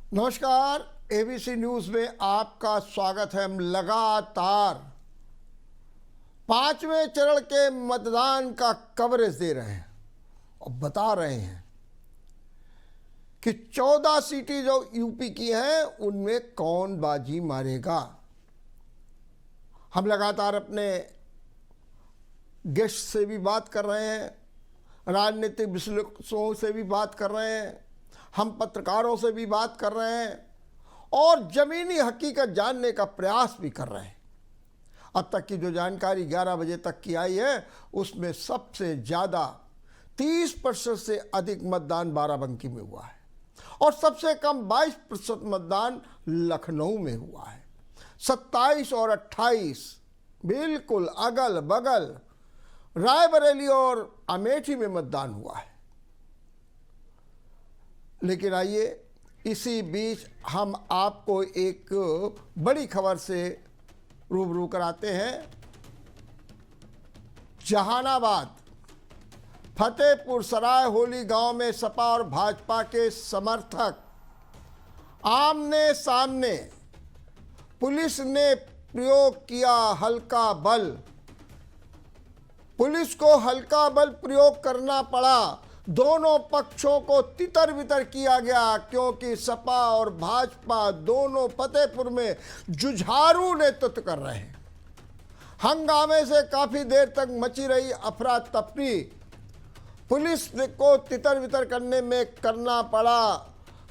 नमस्कार। ABC news में आपका स्वागत है। हम लगातार पांचवें चरण के मतदान का कवरेज दे रहे हैं और बता रहे हैं कि 14 सीटें जो यूपी की हैं उनमें कौन बाजी मारेगा। हम लगातार अपने गेस्ट से भी बात कर रहे हैं, राजनीतिक विश्लेषकों से भी बात कर रहे हैं, हम पत्रकारों से भी बात कर रहे हैं और ज़मीनी हकीकत जानने का प्रयास भी कर रहे हैं। अब तक की जो जानकारी 11 बजे तक की आई है उसमें सबसे ज़्यादा 30% से अधिक मतदान बाराबंकी में हुआ है और सबसे कम 22% मतदान लखनऊ में हुआ है। 27 और 28 बिल्कुल अगल बगल रायबरेली और अमेठी में मतदान हुआ है। लेकिन आइए इसी बीच हम आपको एक बड़ी खबर से रूबरू कराते हैं। जहानाबाद फतेहपुर सराय होली गांव में सपा और भाजपा के समर्थक आमने सामने, पुलिस ने प्रयोग किया हल्का बल। पुलिस को हल्का बल प्रयोग करना पड़ा। दोनों पक्षों को तितर बितर किया गया क्योंकि सपा और भाजपा दोनों फतेहपुर में जुझारू नेतृत्व कर रहे हैं। हंगामे से काफी देर तक मची रही अफरा तफरी पुलिस को तितर बितर करने में करना पड़ा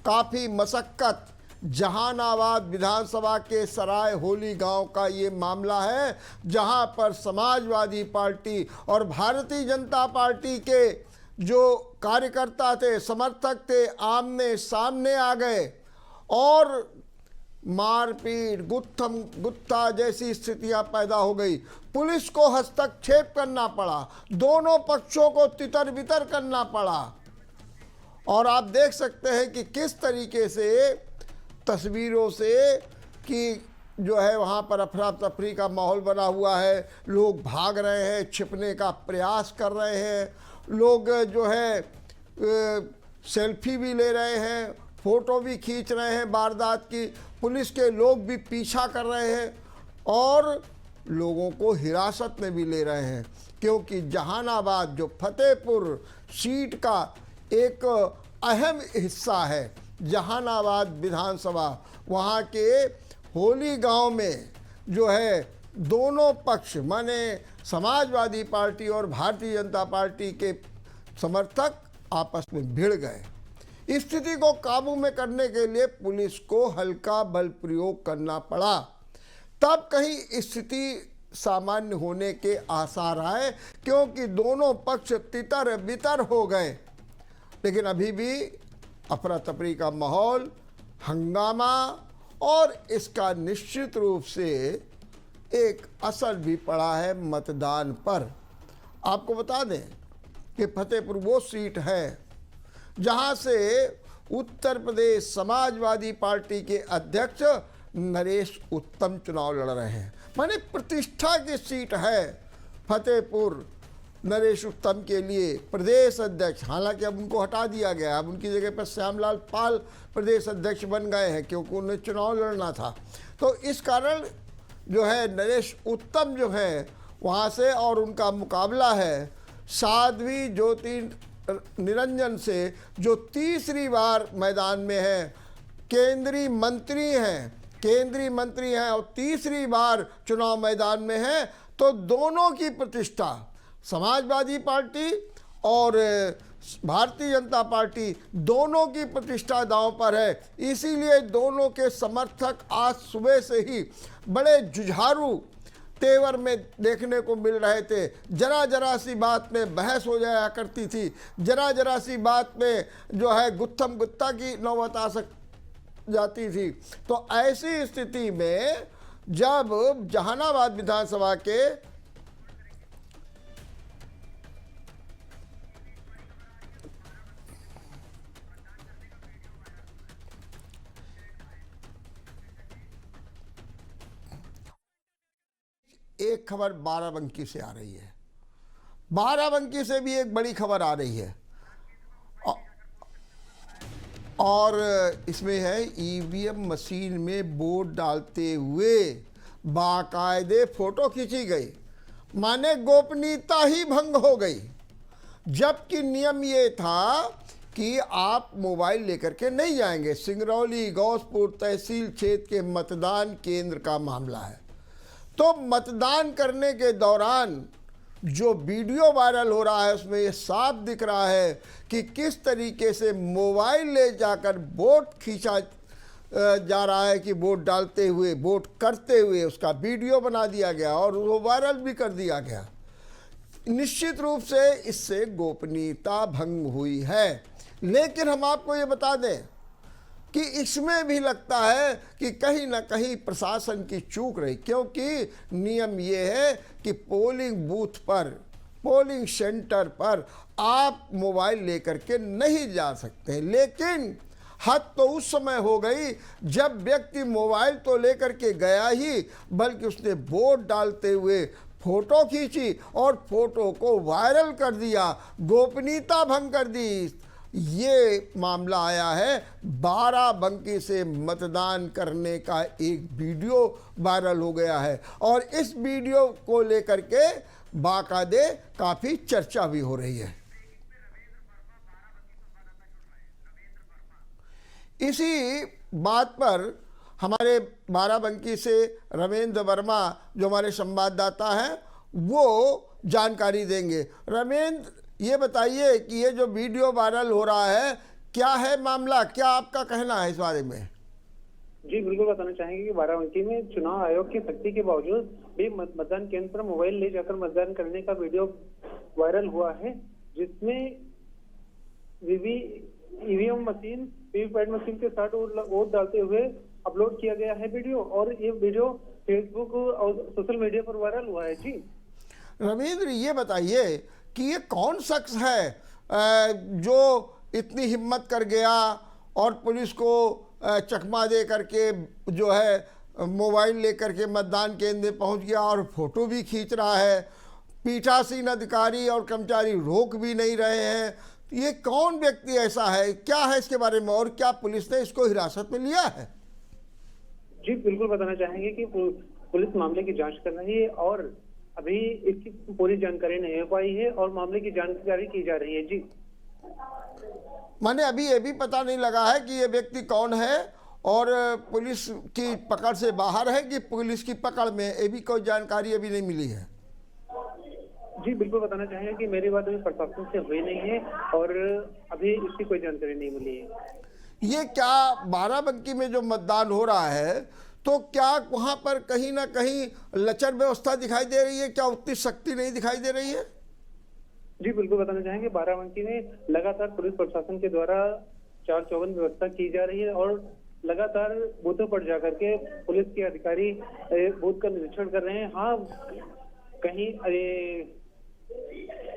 काफी मशक्कत। जहानाबाद विधानसभा के सराय होली गांव का ये मामला है जहां पर समाजवादी पार्टी और भारतीय जनता पार्टी के जो कार्यकर्ता थे, समर्थक थे, आमने सामने आ गए और मारपीट गुत्था जैसी स्थितियां पैदा हो गई। पुलिस को हस्तक्षेप करना पड़ा, दोनों पक्षों को तितर बितर करना पड़ा और आप देख सकते हैं कि किस तरीके से तस्वीरों से कि जो है वहाँ पर अफरा तफरी का माहौल बना हुआ है। लोग भाग रहे हैं, छिपने का प्रयास कर रहे हैं, लोग जो है सेल्फी भी ले रहे हैं, फ़ोटो भी खींच रहे हैं वारदात की। पुलिस के लोग भी पीछा कर रहे हैं और लोगों को हिरासत में भी ले रहे हैं क्योंकि जहानाबाद जो फतेहपुर सीट का एक अहम हिस्सा है, जहानाबाद विधानसभा, वहाँ के होली गांव में जो है दोनों पक्ष माने समाजवादी पार्टी और भारतीय जनता पार्टी के समर्थक आपस में भिड़ गए। स्थिति को काबू में करने के लिए पुलिस को हल्का बल प्रयोग करना पड़ा, तब कहीं स्थिति सामान्य होने के आसार आए क्योंकि दोनों पक्ष तितर बितर हो गए। लेकिन अभी भी अफरा तफरी का माहौल, हंगामा और इसका निश्चित रूप से एक असर भी पड़ा है मतदान पर। आपको बता दें कि फतेहपुर वो सीट है जहां से उत्तर प्रदेश समाजवादी पार्टी के अध्यक्ष नरेश उत्तम चुनाव लड़ रहे हैं। माने प्रतिष्ठा की सीट है फतेहपुर नरेश उत्तम के लिए प्रदेश अध्यक्ष। हालांकि अब उनको हटा दिया गया, अब उनकी जगह पर श्यामलाल पाल प्रदेश अध्यक्ष बन गए हैं क्योंकि उन्हें चुनाव लड़ना था। तो इस कारण जो है नरेश उत्तम जो है वहाँ से और उनका मुकाबला है साध्वी ज्योति निरंजन से जो तीसरी बार मैदान में है, केंद्रीय मंत्री हैं और तीसरी बार चुनाव मैदान में है। तो दोनों की प्रतिष्ठा, समाजवादी पार्टी और भारतीय जनता पार्टी दोनों की प्रतिष्ठा दांव पर है। इसीलिए दोनों के समर्थक आज सुबह से ही बड़े जुझारू तेवर में देखने को मिल रहे थे। जरा जरा सी बात में बहस हो जाया करती थी, जरा जरा सी बात में जो है गुत्था की नौबत आ जाती थी। तो ऐसी स्थिति में जब जहानाबाद विधानसभा के एक खबर बाराबंकी से आ रही है, बाराबंकी से भी एक बड़ी खबर आ रही है और इसमें है ईवीएम मशीन में वोट डालते हुए बाकायदे फोटो खींची गई, माने गोपनीयता ही भंग हो गई। जबकि नियम ये था कि आप मोबाइल लेकर के नहीं जाएंगे। सिंगरौली गौसपुर तहसील क्षेत्र के मतदान केंद्र का मामला है। तो मतदान करने के दौरान जो वीडियो वायरल हो रहा है उसमें ये साफ दिख रहा है कि किस तरीके से मोबाइल ले जाकर वोट खींचा जा रहा है, कि वोट डालते हुए, वोट करते हुए उसका वीडियो बना दिया गया और वो वायरल भी कर दिया गया। निश्चित रूप से इससे गोपनीयता भंग हुई है। लेकिन हम आपको ये बता दें कि इसमें भी लगता है कि कहीं ना कहीं प्रशासन की चूक रही, क्योंकि नियम ये है कि पोलिंग बूथ पर, पोलिंग सेंटर पर आप मोबाइल लेकर के नहीं जा सकते। लेकिन हद तो उस समय हो गई जब व्यक्ति मोबाइल तो लेकर के गया ही, बल्कि उसने वोट डालते हुए फोटो खींची और फोटो को वायरल कर दिया, गोपनीयता भंग कर दी। ये मामला आया है बाराबंकी से। मतदान करने का एक वीडियो वायरल हो गया है और इस वीडियो को लेकर के बाकायदे काफ़ी चर्चा भी हो रही है। इसी बात पर हमारे बाराबंकी से रविंद्र वर्मा जो हमारे संवाददाता हैं वो जानकारी देंगे। रविंद्र, ये बताइए कि ये जो वीडियो वायरल हो रहा है क्या है मामला, क्या आपका कहना है इस बारे में? जी बिल्कुल बताना चाहेंगे कि बाराबंकी में चुनाव आयोग की सख्ती के बावजूद भी मतदान केंद्र पर मोबाइल ले जाकर मतदान करने का वीडियो वायरल हुआ है, जिसमें ईवीएम मशीन, वीवीपैट मशीन के साथ वोट डालते हुए अपलोड किया गया है वीडियो, और ये वीडियो फेसबुक और सोशल मीडिया पर वायरल हुआ है। जी रविंद्र, ये बताइए कि ये कौन शख्स है जो इतनी हिम्मत कर गया और पुलिस को चकमा दे करके जो है मोबाइल लेकर के मतदान केंद्र में पहुंच गया और फोटो भी खींच रहा है, पीठासीन अधिकारी और कर्मचारी रोक भी नहीं रहे हैं। ये कौन व्यक्ति ऐसा है, क्या है इसके बारे में, और क्या पुलिस ने इसको हिरासत में लिया है? जी बिल्कुल बताना चाहेंगे कि पुलिस मामले की जांच कर रही है और अभी इसकी पूरी जानकारी नहीं हो पाई है और मामले की जानकारी की जा रही है। जी माने अभी ये भी पता नहीं लगा है कि ये व्यक्ति कौन है और पुलिस की पकड़ से बाहर है कि पुलिस की पकड़ में, ये भी कोई जानकारी अभी नहीं मिली है। जी बिल्कुल बताना चाहेंगे कि मेरी बात अभी प्रशासन से हुई नहीं है और अभी इसकी कोई जानकारी नहीं मिली है। ये क्या बाराबंकी में जो मतदान हो रहा है तो क्या वहां पर कहीं ना कहीं लचर व्यवस्था दिखाई दे रही है, क्या उतनी शक्ति नहीं दिखाई दे रही है? जी बिल्कुल बताना चाहेंगे बाराबंकी में लगातार पुलिस प्रशासन के द्वारा 4-चौबंद व्यवस्था की जा रही है और लगातार बूथों पर जाकर के पुलिस के अधिकारी बूथ का निरीक्षण कर रहे हैं। हाँ, कहीं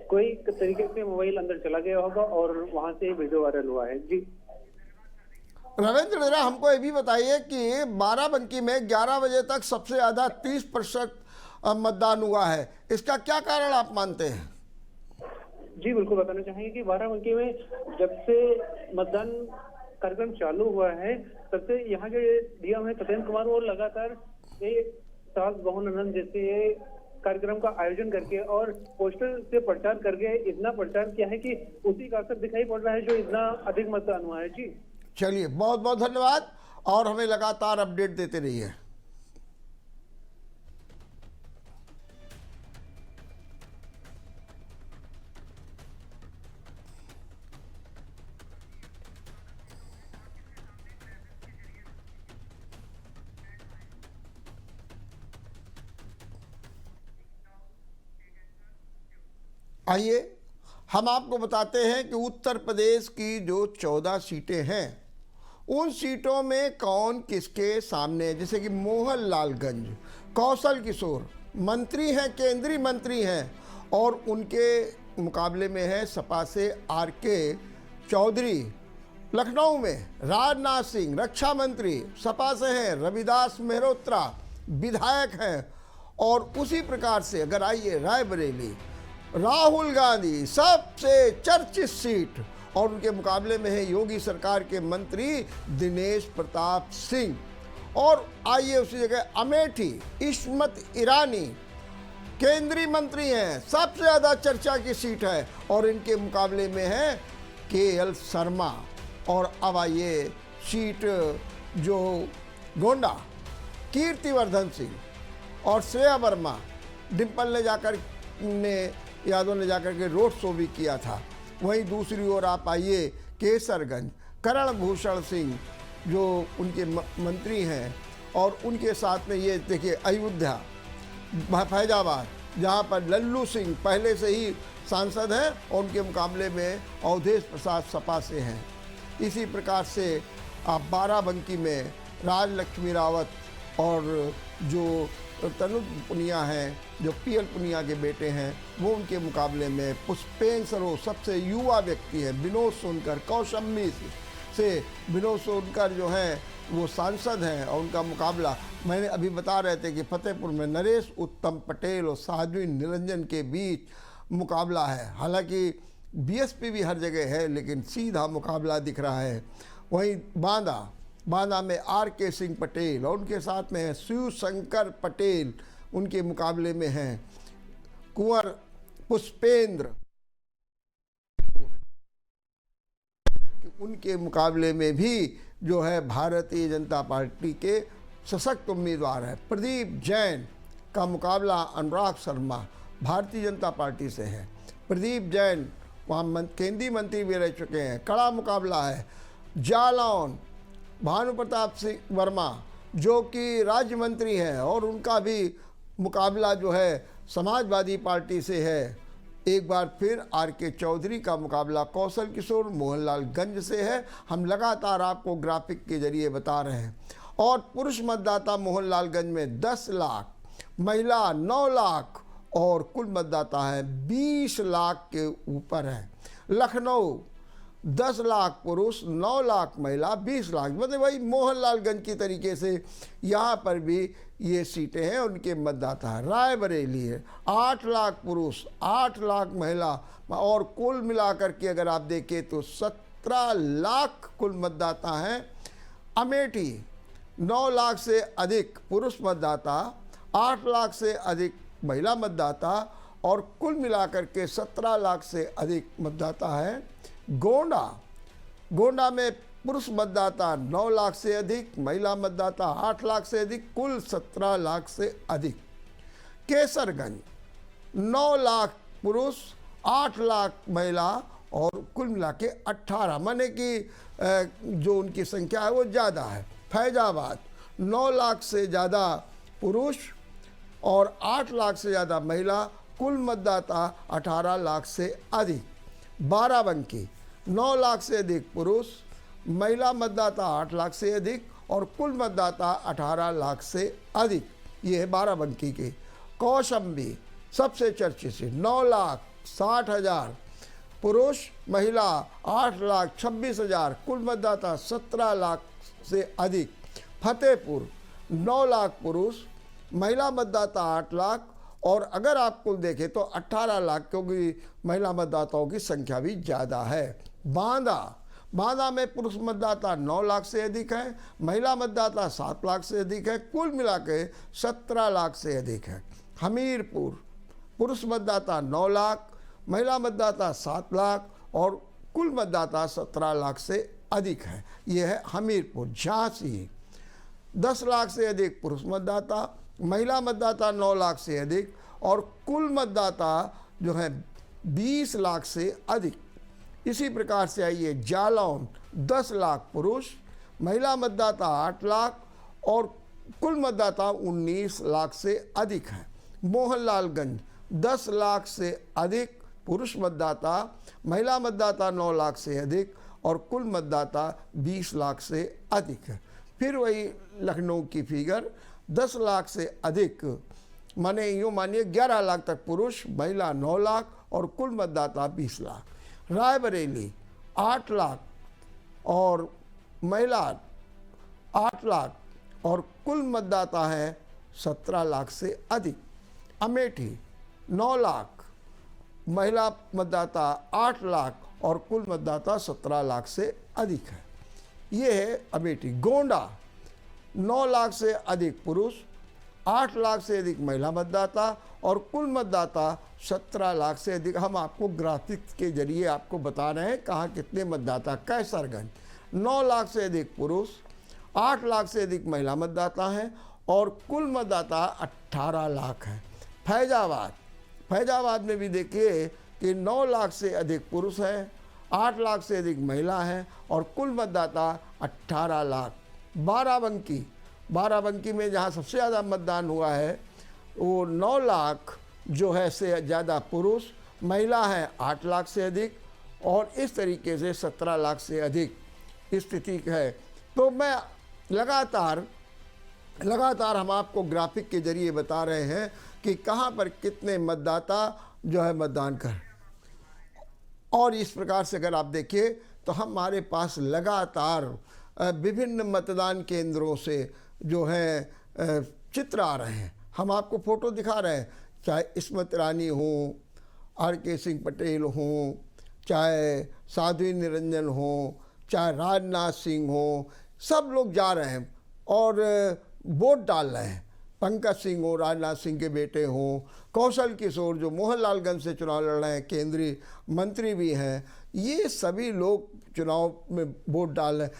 कोई तरीके से मोबाइल अंदर चला गया होगा और वहां से वीडियो वायरल हुआ है। जी रविंद्र, जरा हमको ये भी बताइए कि बाराबंकी में 11 बजे तक सबसे ज्यादा 30% मतदान हुआ है, इसका क्या कारण आप मानते हैं? जी बिल्कुल बताना चाहेंगे कि बाराबंकी में जब से मतदान कार्यक्रम चालू हुआ है तब से यहाँ के डीएम है सत्येंद्र कुमार, वो लगातार सास बहू ननद जैसे कार्यक्रम का आयोजन करके और पोस्टर से प्रचार करके इतना प्रचार किया है कि उसी का असर दिखाई पड़ रहा है जो इतना अधिक मतदान हुआ है। जी चलिए, बहुत बहुत धन्यवाद और हमें लगातार अपडेट देते रहिए। आइए हम आपको बताते हैं कि उत्तर प्रदेश की जो 14 सीटें हैं उन सीटों में कौन किसके सामने है। जैसे कि मोहनलालगंज, कौशल किशोर मंत्री हैं, केंद्रीय मंत्री हैं और उनके मुकाबले में है सपा से आर.के. चौधरी। लखनऊ में राजनाथ सिंह रक्षा मंत्री सपा से हैं, रविदास मेहरोत्रा विधायक हैं और उसी प्रकार से अगर आइए रायबरेली, राहुल गांधी सबसे चर्चित सीट और उनके मुकाबले में है योगी सरकार के मंत्री दिनेश प्रताप सिंह। और आइए उसी जगह अमेठी, इस्मत ईरानी केंद्रीय मंत्री हैं, सबसे ज़्यादा चर्चा की सीट है, और इनके मुकाबले में है केएल शर्मा। और अब आइए सीट जो गोंडा, कीर्तिवर्धन सिंह और श्रेया वर्मा, डिम्पल यादव ने जाकर के रोड शो भी किया था। वहीं दूसरी ओर आप आइए केसरगंज, करण भूषण सिंह जो उनके मंत्री हैं, और उनके साथ में ये देखिए अयोध्या, फैजाबाद, जहाँ पर लल्लू सिंह पहले से ही सांसद हैं और उनके मुकाबले में अवधेश प्रसाद सपा से हैं। इसी प्रकार से आप बाराबंकी में राजलक्ष्मी रावत और जो तनुज पुनिया हैं, जो पीएल पुनिया के बेटे हैं, वो उनके मुकाबले में पुष्पेंद्र सरोज, सबसे युवा व्यक्ति है, विनोद सोनकर, कौशाम्बी से विनोद सोनकर जो हैं वो सांसद हैं, और उनका मुकाबला मैंने अभी बता रहे थे कि फतेहपुर में नरेश उत्तम पटेल और साध्वी निरंजन के बीच मुकाबला है। हालांकि बीएसपी भी हर जगह है, लेकिन सीधा मुकाबला दिख रहा है। वहीं बांदा में आर.के. सिंह पटेल और उनके साथ में है शिव शंकर पटेल, उनके मुकाबले में हैं कुंवर पुष्पेंद्र, उनके मुकाबले में भी जो है भारतीय जनता पार्टी के सशक्त उम्मीदवार है प्रदीप जैन का मुकाबला अनुराग शर्मा भारतीय जनता पार्टी से है। प्रदीप जैन वहाँ केंद्रीय मंत्री भी रह चुके हैं। कड़ा मुकाबला है जालौन, भानु प्रताप सिंह वर्मा जो कि राज्य मंत्री हैं, और उनका भी मुकाबला जो है समाजवादी पार्टी से है। एक बार फिर आर.के. चौधरी का मुकाबला कौशल किशोर मोहनलालगंज से है। हम लगातार आपको ग्राफिक के जरिए बता रहे हैं। और पुरुष मतदाता मोहनलालगंज में 10 लाख, महिला 9 लाख, और कुल मतदाता है 20 लाख के ऊपर है। लखनऊ 10 लाख पुरुष, 9 लाख महिला, 20 लाख, मतलब वही मोहनलालगंज की तरीके से यहाँ पर भी ये सीटें हैं, उनके मतदाता हैं। रायबरेली है 8 लाख पुरुष, 8 लाख महिला, और कुल मिलाकर के अगर आप देखें तो 17 लाख कुल मतदाता हैं। अमेठी 9 लाख से अधिक पुरुष मतदाता, 8 लाख से अधिक महिला मतदाता, और कुल मिलाकर के 17 लाख से अधिक मतदाता है। गोंडा में पुरुष मतदाता 9 लाख से अधिक, महिला मतदाता 8 लाख से अधिक, कुल 17 लाख से अधिक। केसरगंज 9 लाख पुरुष, 8 लाख महिला, और कुल मिला के 18, माने कि जो उनकी संख्या है वो ज़्यादा है। फैजाबाद 9 लाख से ज़्यादा पुरुष और 8 लाख से ज़्यादा महिला, कुल मतदाता 18 लाख से अधिक। बाराबंकी 9 लाख से अधिक पुरुष, महिला मतदाता 8 लाख से अधिक, और कुल मतदाता 18 लाख से अधिक। ये है बाराबंकी के। कौशाम्बी सबसे चर्चित से 9 लाख 60 हज़ार पुरुष, महिला 8 लाख 26 हज़ार, कुल मतदाता 17 लाख से अधिक। फतेहपुर 9 लाख पुरुष, महिला मतदाता 8 लाख, और अगर आप कुल देखें तो 18 लाख, क्योंकि महिला मतदाताओं की संख्या भी ज़्यादा है। बांदा में पुरुष मतदाता 9 लाख से अधिक है, महिला मतदाता 7 लाख से अधिक है, कुल मिला के 17 लाख से अधिक है। हमीरपुर पुरुष मतदाता 9 लाख, महिला मतदाता 7 लाख, और कुल मतदाता 17 लाख से अधिक है। यह है हमीरपुर। झांसी 10 लाख से अधिक पुरुष मतदाता, महिला मतदाता 9 लाख से अधिक, और कुल मतदाता जो है 20 लाख से अधिक। इसी प्रकार से आइए जालौन 10 लाख पुरुष, महिला मतदाता 8 लाख, और कुल मतदाता 19 लाख से अधिक है। मोहनलालगंज 10 लाख से अधिक पुरुष मतदाता, महिला मतदाता 9 लाख से अधिक, और कुल मतदाता 20 लाख से अधिक है। फिर वही लखनऊ की फिगर 10 लाख से अधिक, माने यूँ मानिए 11 लाख तक पुरुष, महिला 9 लाख, और कुल मतदाता 20 लाख। रायबरेली 8 लाख और महिला 8 लाख, और कुल मतदाता है 17 लाख से अधिक। अमेठी 9 लाख, महिला मतदाता 8 लाख, और कुल मतदाता 17 लाख से अधिक है। ये है अमेठी। गोंडा 9 लाख से अधिक पुरुष, 8 लाख से अधिक महिला मतदाता और कुल मतदाता 17 लाख से अधिक। हम आपको ग्राफिक्स के जरिए आपको बता रहे हैं कहाँ कितने मतदाता। कैसरगंज 9 लाख से अधिक पुरुष, 8 लाख से अधिक महिला मतदाता हैं और कुल मतदाता 18 लाख हैं। फैजाबाद में भी देखिए कि 9 लाख से अधिक पुरुष हैं, 8 लाख से अधिक महिला हैं और कुल मतदाता 18 लाख। बाराबंकी में जहाँ सबसे ज़्यादा मतदान हुआ है वो 9 लाख जो है से ज़्यादा पुरुष, महिला हैं 8 लाख से अधिक और इस तरीके से 17 लाख से अधिक स्थिति है। तो मैं लगातार हम आपको ग्राफिक के जरिए बता रहे हैं कि कहाँ पर कितने मतदाता जो है मतदान कर। और इस प्रकार से अगर आप देखिए तो हमारे पास लगातार विभिन्न मतदान केंद्रों से जो है चित्र आ रहे हैं। हम आपको फ़ोटो दिखा रहे हैं, चाहे स्मृति ईरानी हो, RK सिंह पटेल हो, चाहे साध्वी निरंजन हो, चाहे राजनाथ सिंह हो, सब लोग जा रहे हैं और वोट डाल रहे हैं। पंकज सिंह हो, राजनाथ सिंह के बेटे हों, कौशल किशोर जो मोहनलालगंज से चुनाव लड़ रहे हैं, केंद्रीय मंत्री भी हैं, ये सभी लोग चुनाव में वोट डाल रहे हैं।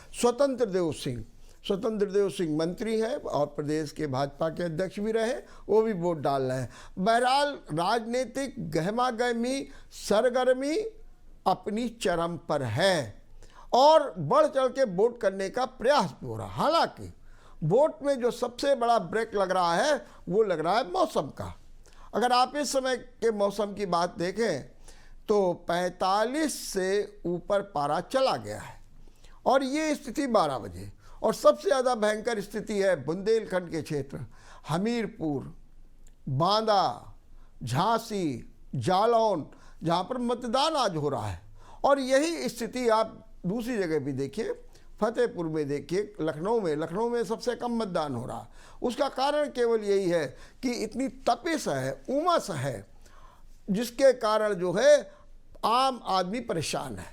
स्वतंत्र देव सिंह मंत्री है और प्रदेश के भाजपा के अध्यक्ष भी रहे, वो भी वोट डाल रहे हैं। बहरहाल राजनीतिक गहमागहमी सरगर्मी अपनी चरम पर है और बढ़ चढ़ के वोट करने का प्रयास भी हो रहा। हालांकि वोट में जो सबसे बड़ा ब्रेक लग रहा है वो लग रहा है मौसम का। अगर आप इस समय के मौसम की बात देखें तो 45 से ऊपर पारा चला गया है और ये स्थिति 12 बजे। और सबसे ज़्यादा भयंकर स्थिति है बुंदेलखंड के क्षेत्र, हमीरपुर, बांदा, झांसी, जालौन, जहाँ पर मतदान आज हो रहा है। और यही स्थिति आप दूसरी जगह भी देखिए, फतेहपुर में देखिए, लखनऊ में सबसे कम मतदान हो रहा। उसका कारण केवल यही है कि इतनी तपिश है, उमस है, जिसके कारण जो है आम आदमी परेशान है।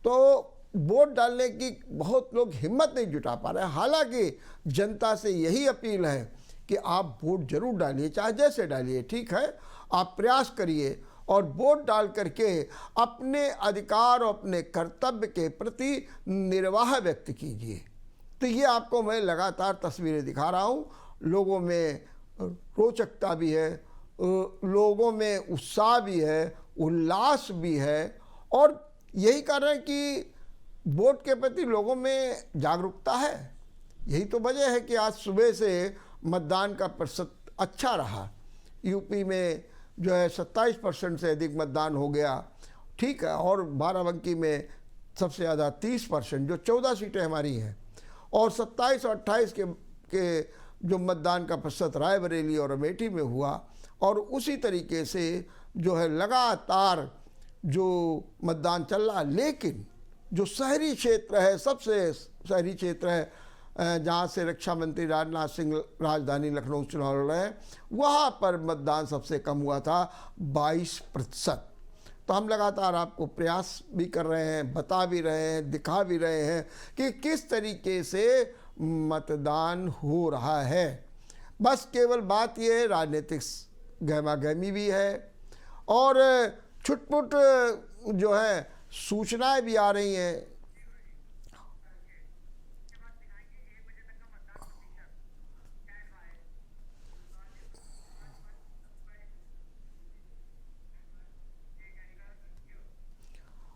तो वोट डालने की बहुत लोग हिम्मत नहीं जुटा पा रहे हैं। हालांकि जनता से यही अपील है कि आप वोट जरूर डालिए, चाहे जैसे डालिए, ठीक है, आप प्रयास करिए और वोट डाल करके अपने अधिकार और अपने कर्तव्य के प्रति निर्वाह व्यक्त कीजिए। तो ये आपको मैं लगातार तस्वीरें दिखा रहा हूँ। लोगों में रोचकता भी है, लोगों में उत्साह भी है, उल्लास भी है और यही कारण कि वोट के प्रति लोगों में जागरूकता है। यही तो वजह है कि आज सुबह से मतदान का प्रतिशत अच्छा रहा। यूपी में जो है 27% से अधिक मतदान हो गया, ठीक है, और बाराबंकी में सबसे ज़्यादा 30%, जो 14 सीटें हमारी हैं, और 27 और 28 के जो मतदान का प्रतिशत रायबरेली और अमेठी में हुआ। और उसी तरीके से जो है लगातार जो मतदान चल रहा। लेकिन जो शहरी क्षेत्र है, सबसे शहरी क्षेत्र है जहाँ से रक्षा मंत्री राजनाथ सिंह राजधानी लखनऊ चुनाव लड़ रहे हैं, वहाँ पर मतदान सबसे कम हुआ था, 22%। तो हम लगातार आपको प्रयास भी कर रहे हैं, बता भी रहे हैं, दिखा भी रहे हैं कि किस तरीके से मतदान हो रहा है। बस केवल बात यह है, राजनीतिक गहमागहमी भी है और छुटपुट जो है सूचनाएं भी आ रही हैं।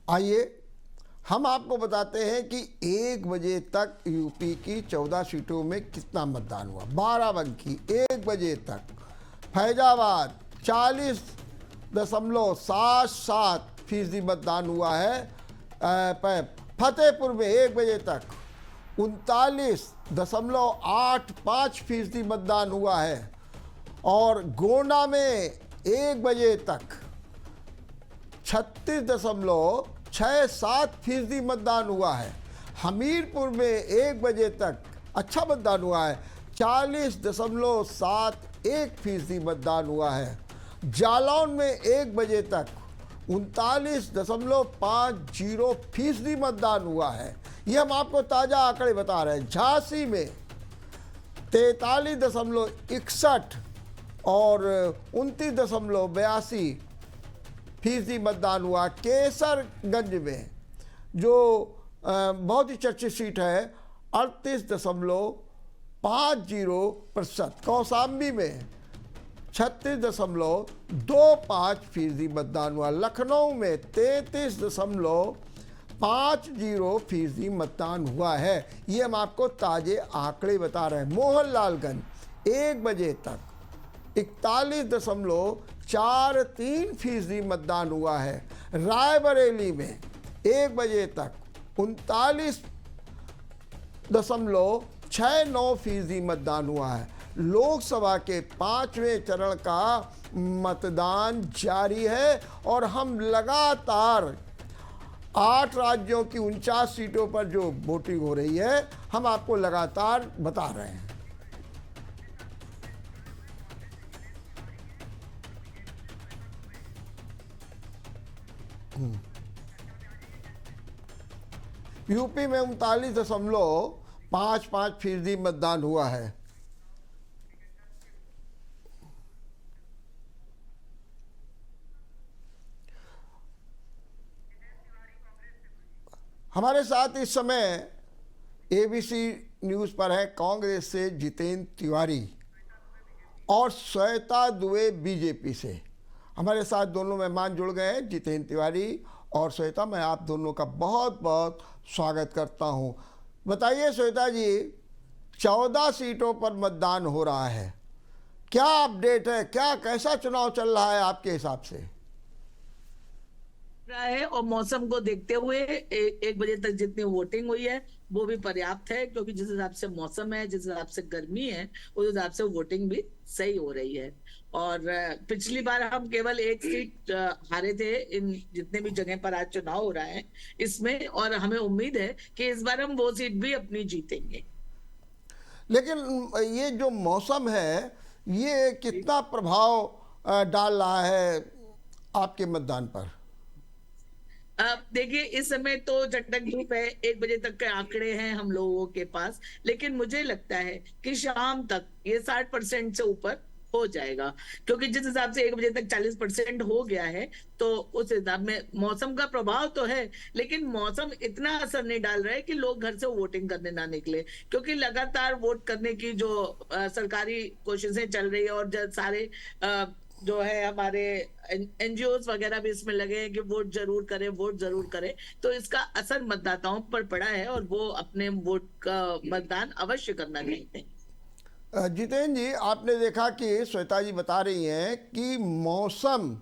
आइए हम आपको बताते हैं कि 1 बजे तक यूपी की 14 सीटों में कितना मतदान हुआ। बाराबंकी 1 बजे तक, फैजाबाद 40.77% मतदान हुआ है। फतेहपुर में 1 बजे तक 39.85% मतदान हुआ है और गोंडा में 1 बजे तक 36.67% मतदान हुआ है। हमीरपुर में 1 बजे तक अच्छा मतदान हुआ है, 40.71% मतदान हुआ है। जालौन में 1 बजे तक 39.50% मतदान हुआ है। ये हम आपको ताज़ा आंकड़े बता रहे हैं। झांसी में 43.61 और 29.82% मतदान हुआ। केसरगंज में जो बहुत ही चर्चित सीट है 38.50%। कौशाम्बी में 36.25% मतदान हुआ। लखनऊ में 33.50% मतदान हुआ है। ये हम आपको ताजे आंकड़े बता रहे हैं। मोहनलालगंज 1 बजे तक 41.43% मतदान हुआ है। रायबरेली में 1 बजे तक 39.69% मतदान हुआ है। लोकसभा के 5वें चरण का मतदान जारी है और हम लगातार 8 राज्यों की 49 सीटों पर जो वोटिंग हो रही है हम आपको लगातार बता रहे हैं। यूपी में 39.55% मतदान हुआ है। हमारे साथ इस समय एबीसी न्यूज़ पर है कांग्रेस से जितेंद्र तिवारी और श्वेता दुबे बीजेपी से। हमारे साथ दोनों मेहमान जुड़ गए हैं, जितेंद्र तिवारी और श्वेता। मैं आप दोनों का बहुत बहुत स्वागत करता हूं। बताइए श्वेता जी, 14 सीटों पर मतदान हो रहा है, क्या अपडेट है? क्या कैसा चुनाव चल रहा है आपके हिसाब से? रहा है और मौसम को देखते हुए 1 बजे तक जितनी वोटिंग हुई है वो भी पर्याप्त है, क्योंकि जिस हिसाब से मौसम है, जिस हिसाब से गर्मी है, उस हिसाब से वोटिंग भी सही हो रही है। और पिछली बार हम केवल 1 सीट हारे थे इन जितने भी जगह पर आज चुनाव हो रहा है इसमें, और हमें उम्मीद है कि इस बार हम वो सीट भी अपनी जीतेंगे। लेकिन ये जो मौसम है ये कितना प्रभाव डाल रहा है आपके मतदान पर? अब देखिए, इस समय तो चटक धूप है, 1 बजे तक के आंकड़े हैं हम लोगों के पास, लेकिन मुझे लगता है कि शाम तक ये 60% से ऊपर हो जाएगा, क्योंकि जिस हिसाब से 1 बजे तक 40% हो गया है, तो उस हिसाब में मौसम का प्रभाव तो है, लेकिन मौसम इतना असर नहीं डाल रहा है कि लोग घर से वोटिंग करने ना निकले, क्योंकि लगातार वोट करने की जो सरकारी कोशिशें चल रही है और सारे जो है हमारे एनजीओस वगैरह भी इसमें लगे हैं कि वोट जरूर करें, वोट जरूर करें, तो इसका असर मतदाताओं पर पड़ा है और वो अपने वोट का मतदान अवश्य करना चाहते हैं। जितेंद्र जी, आपने देखा कि श्वेता जी बता रही हैं कि मौसम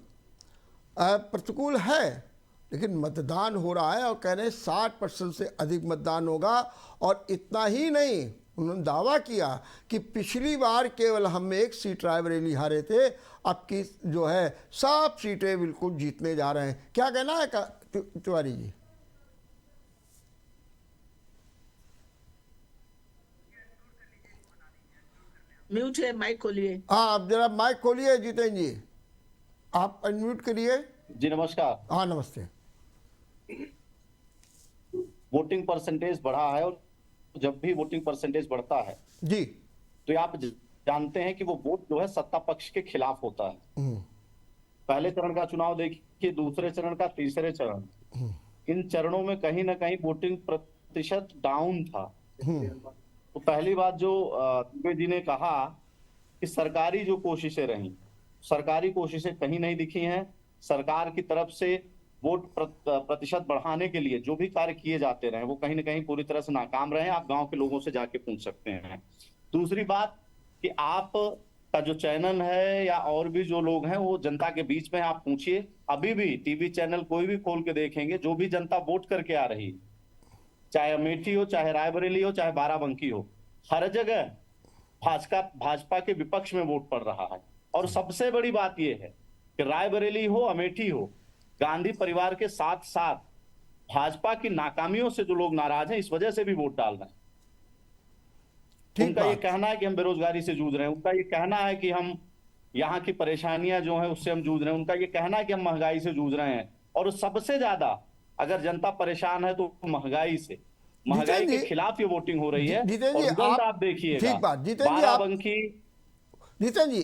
प्रतिकूल है, लेकिन मतदान हो रहा है और कह रहे हैं 60% से अधिक मतदान होगा। और इतना ही नहीं, उन्होंने दावा किया कि पिछली बार केवल हम 1 सीट रायबरेली हारे थे, अब की जो है सब सीटें बिल्कुल जीतने जा रहे हैं। क्या कहना है तिवारी जी? म्यूट है, माइक खोलिए। हाँ, आप जरा माइक खोलिए जितेंद्र जी, आप अनम्यूट करिए। जी नमस्कार। हाँ नमस्ते। वोटिंग परसेंटेज बढ़ा है और जब भी वोटिंग परसेंटेज बढ़ता है जी, तो आप जानते हैं कि वो वोट जो है सत्ता पक्ष के खिलाफ होता है। पहले चरण का चुनाव देखिए, दूसरे चरण का, तीसरे चरण, इन चरणों में कहीं ना कहीं वोटिंग प्रतिशत डाउन था। तो पहली बात जो दुबे जी ने कहा कि सरकारी जो कोशिशें रही, सरकारी कोशिशें कहीं नहीं दिखी हैं। सरकार की तरफ से वोट प्रतिशत बढ़ाने के लिए जो भी कार्य किए जाते रहे वो कहीं ना कहीं पूरी तरह से नाकाम रहे। आप गांव के लोगों से जाके पूछ सकते हैं। दूसरी बात कि आप का जो चैनल है या और भी जो लोग हैं वो जनता के बीच में आप पूछिए, अभी भी टीवी चैनल कोई भी खोल के देखेंगे, जो भी जनता वोट करके आ रही, चाहे अमेठी हो, चाहे रायबरेली हो, चाहे बाराबंकी हो, हर जगह भाजपा के विपक्ष में वोट पड़ रहा है। और सबसे बड़ी बात यह है कि रायबरेली हो, अमेठी हो, गांधी परिवार के साथ साथ भाजपा की नाकामियों से जो लोग नाराज हैं, इस वजह से भी वोट डाल रहे हैं। उनका ये कहना है कि हम बेरोजगारी से जूझ रहे हैं, उनका ये कहना है कि हम यहाँ की परेशानियां जो है उससे हम जूझ रहे हैं। उनका ये कहना है कि हम महंगाई से जूझ रहे हैं, और सबसे ज्यादा अगर जनता परेशान है तो महंगाई से, महंगाई जितेंद्र के जी, खिलाफ ये वोटिंग हो रही है। जितेंद्र और जी रिजल्ट आप आप देखिएगा, ठीक बात, जितेंद्र जी आप बाराबंकी। जितेंद्र जी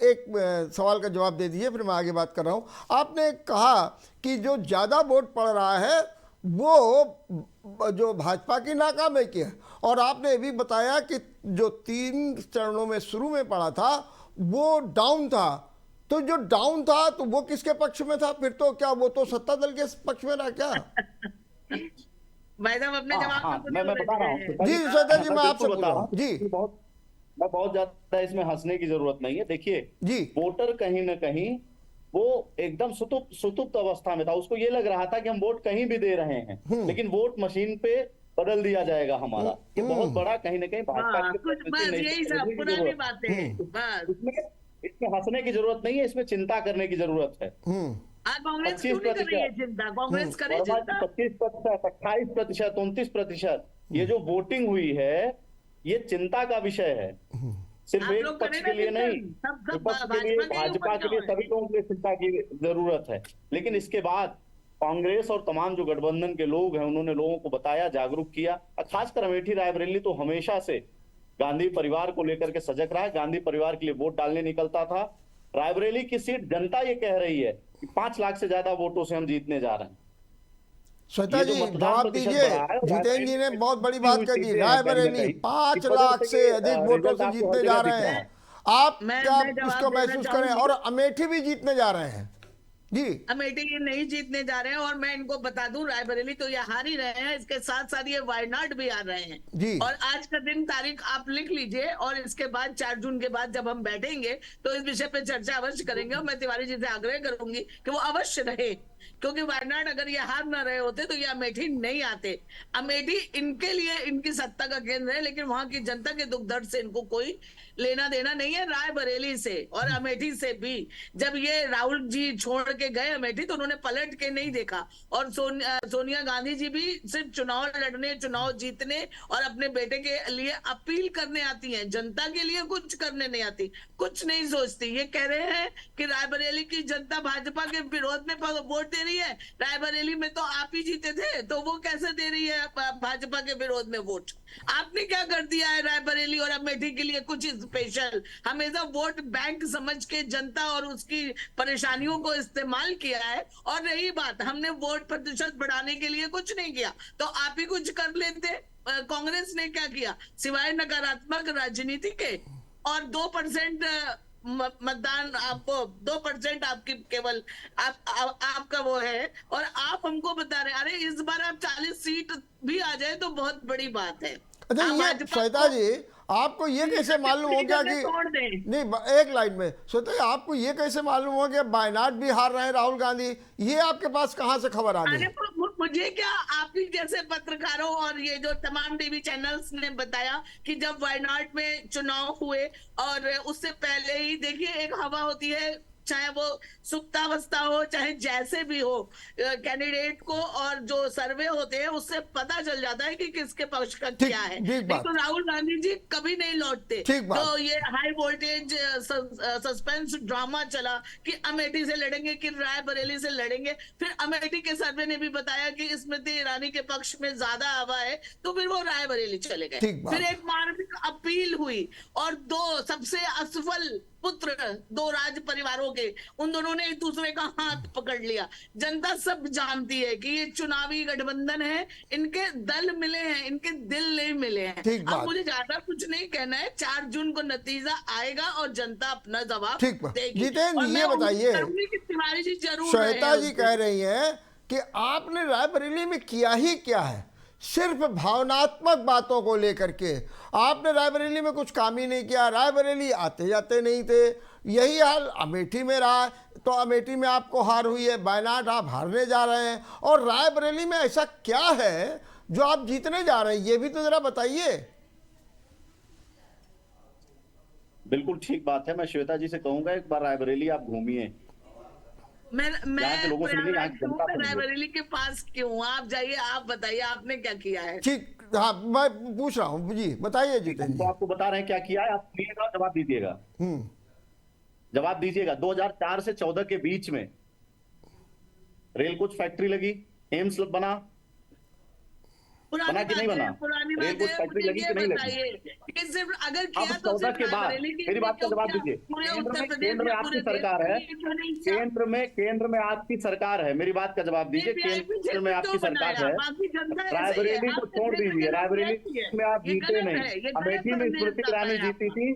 एक सवाल का जवाब दे दीजिए, फिर मैं आगे बात कर रहा हूँ। आपने कहा कि जो ज़्यादा वोट पड़ रहा है वो जो भाजपा की नाकामी की है, और आपने ये भी बताया कि जो 3 चरणों में शुरू में पड़ा था वो डाउन था। तो जो डाउन था तो वो किसके पक्ष में था फिर? तो क्या वो तो सत्ता दल के पक्ष में रहा क्या? भाई साहब अपने हाँ जवाब हाँ, में खुद मैं ही बता रहा हूँ उलझ जी गए। श्वेता जी, मैं आपसे बिल्कुल पूछ बता रहा रहा हूँ हूँ जी। बहुत ज्यादा इसमें हंसने की जरूरत नहीं है। देखिए, जी वोटर कहीं ना कहीं वो एकदम सुतुप्त अवस्था में था। उसको ये लग रहा था कि हम वोट कहीं भी दे रहे हैं, लेकिन वोट मशीन पे बदल दिया जाएगा हमारा। ये बहुत बड़ा कहीं ना कहीं भाजपा हाँ की कुछ प्रकृति बस नहीं, यही सब समझने की पुरानी जरूरत बातें बस। इसमें इसमें हंसने की जरूरत नहीं है, इसमें चिंता करने की जरूरत है। आज कांग्रेस क्यों नहीं कर रही है 25%, चिंता? कांग्रेस करे वर्मा जी, चिंता। 25%, 28%, 29%, ये जो वोटिंग हुई है ये चिंता का विषय है। सिर्फ आप एक लोग पक्ष करें ना के लिए चिंतन, नहीं, सब विपक्ष के लिए, भाजपा के ही ऊपर भाजपा के लिए, क्यों है? सभी लोगों के लिए चिंता की जरूरत है। लेकिन इसके बाद कांग्रेस और तमाम जो गठबंधन के लोग हैं उन्होंने लोगों को बताया, जागरूक किया। और खासकर अमेठी रायबरेली तो हमेशा से गांधी परिवार को लेकर के सजग रहा है, गांधी परिवार के लिए वोट डालने निकलता था। रायबरेली की सीट जनता ये कह रही है कि 5 लाख से ज्यादा वोटों से हम जीतने जा रहे हैं। श्वेता ये जी जो मतदान जवाब प्रतिशत दीजिए। बढ़ा है, जितेंद्र जी ने रायबरेली में बहुत बड़ी जीती बात हुई कर दी, सीटें हैं कहीं ना रायबरेली कहीं, 5 इस वजह लाख से से ये अधिक वोटों रिजल्ट से आपको हर जीतने जा जगह दिख रहे रहा हैं। है। आप मैं क्या जवाब इसको देना महसूस करें? चाहूंगी। और अमेठी भी जीतने जा रहे हैं जी। अमेठी ये नहीं जीतने जा रहे हैं, और मैं इनको बता दूं रायबरेली तो ये हार ही रहे हैं, इसके साथ साथ ये वायनाड भी आ रहे हैं। जी। और आज का दिन तारीख आप लिख लीजिए, और इसके बाद 4 जून के बाद जब हम बैठेंगे तो इस विषय पे चर्चा अवश्य करेंगे। और मैं तिवारी जी से आग्रह करूंगी कि वो अवश्य रहे, क्योंकि वायनाड अगर ये हार ना रहे होते तो ये अमेठी नहीं आते। अमेठी इनके लिए इनकी सत्ता का केंद्र है, लेकिन वहां की जनता के दुख दर्द से इनको कोई लेना देना नहीं है। रायबरेली से और अमेठी से भी जब ये राहुल जी छोड़ के गए अमेठी तो उन्होंने पलट के नहीं देखा। और सोनिया गांधी जी भी सिर्फ चुनाव लड़ने, चुनाव जीतने और अपने बेटे के लिए अपील करने आती हैं, जनता के लिए कुछ करने नहीं आती, कुछ नहीं सोचती। ये कह रहे हैं कि रायबरेली की जनता भाजपा के विरोध में वोट दे रही है। रायबरेली में तो आप ही जीते थे, तो वो कैसे दे रही है भाजपा के विरोध में वोट? आपने क्या कर दिया है रायबरेली और अमेठी के लिए कुछ स्पेशल? हमेशा वोट बैंक समझ के जनता और उसकी परेशानियों को इस्तेमाल किया है। और रही बात, हमने वोट प्रतिशत बढ़ाने के लिए कुछ नहीं किया, तो आप ही कुछ कर लेते। कांग्रेस ने क्या किया सिवाय नकारात्मक राजनीति के? और 2% मतदान आपको, 2% आपकी केवल आपका वो है, और आप हमको बता रहे हैं अरे इस बार आप 40 सीट भी आ जाए तो बहुत बड़ी बात है। अच्छा आप ये भाजपा श्वेता को जी, आपको ये कैसे मालूम हो गया कि तोड़ दें। नहीं, एक लाइन में श्वेता जी, आपको ये कैसे मालूम हो गया वायनाड भी हार रहे हैं राहुल गांधी? ये आपके पास कहाँ से खबर आ गई? अरे मुझे क्या, आप ही जैसे पत्रकारों और ये जो तमाम टीवी चैनल्स ने बताया कि जब वायनाड में चुनाव हुए और उससे पहले ही देखिए एक हवा होती है, चाहे वो सुप्तावस्था हो चाहे जैसे भी हो, कैंडिडेट को और जो सर्वे होते हैं उससे पता चल जाता है कि किसके पक्ष का क्या है। लेकिन तो राहुल गांधी जी कभी नहीं लौटते। तो ये हाई वोल्टेज सस्पेंस ड्रामा चला कि अमेठी से लड़ेंगे कि रायबरेली से लड़ेंगे। फिर अमेठी के सर्वे ने भी बताया कि स्मृति ईरानी के पक्ष में ज्यादा हवा है, तो फिर वो रायबरेली चले गए। फिर एक मार्मिक अपील हुई और 2 सबसे असफल पुत्र 2 राज परिवारों के, उन दोनों ने एक दूसरे का हाथ पकड़ लिया। जनता सब जानती है कि ये चुनावी गठबंधन है, इनके दल मिले हैं, इनके दिल नहीं मिले हैं। अब मुझे ज्यादा कुछ नहीं कहना है, 4 जून को नतीजा आएगा और जनता अपना जवाब देगी। जितेंद्र ये बताइए, तिवारी जी जरूर, श्वेता जी कह रही है कि आपने रायबरेली में किया ही क्या है, सिर्फ भावनात्मक बातों को लेकर के आपने रायबरेली में कुछ काम ही नहीं किया। रायबरेली आते जाते नहीं थे। यही हाल अमेठी में रहा, तो अमेठी में आपको हार हुई है, वायनाड आप हारने जा रहे हैं, और रायबरेली में ऐसा क्या है जो आप जीतने जा रहे हैं, ये भी तो जरा बताइए। बिल्कुल ठीक बात है, मैं श्वेता जी से कहूंगा एक बार रायबरेली आप घूमिए, मैं रायबरेली के पास क्यों, आप जाइए, आप बताइए आपने क्या किया है। ठीक, हाँ मैं पूछ रहा हूँ जी, बताइए जितेंद्र जी। आपको बता रहे हैं क्या किया है, आप सुनिएगा जवाब दीजिएगा। जवाब दीजिएगा। 2004 से 14 के बीच में रेल कोच फैक्ट्री लगी, एम्स बना पुरानी कि नहीं बात बना? है, पुरानी रेल बात कोच है। फैक्ट्री मुझे लगी ये कि नहीं लगी? बताइए कि सिर्फ अगर अब किया तो 14 सिर्फ के बाद रायबरेली मेरी में बात का क्यों जवाब किया? दीजिए। पूरे केंद्र उत्तर में प्रदेश केंद्र में या आपकी पूरे देश सरकार में है, क्यों नहीं किया? केंद्र में आपकी सरकार है, मेरी बात का जवाब दीजिए। वीआईपी केंद्र में क्षेत्र आपकी क्यों सरकार बनाया? है, बाकी जनता ऐसे ही है। रायबरेली को आपने छोड़ क्षेत्र दीजिए, के लोग रायबरेली ऐसे ही है। में आप ये जीते गलत नहीं। है, ये गलत अमेठी में संदेश स्मृति जाता ईरानी है जीती आपका। थी।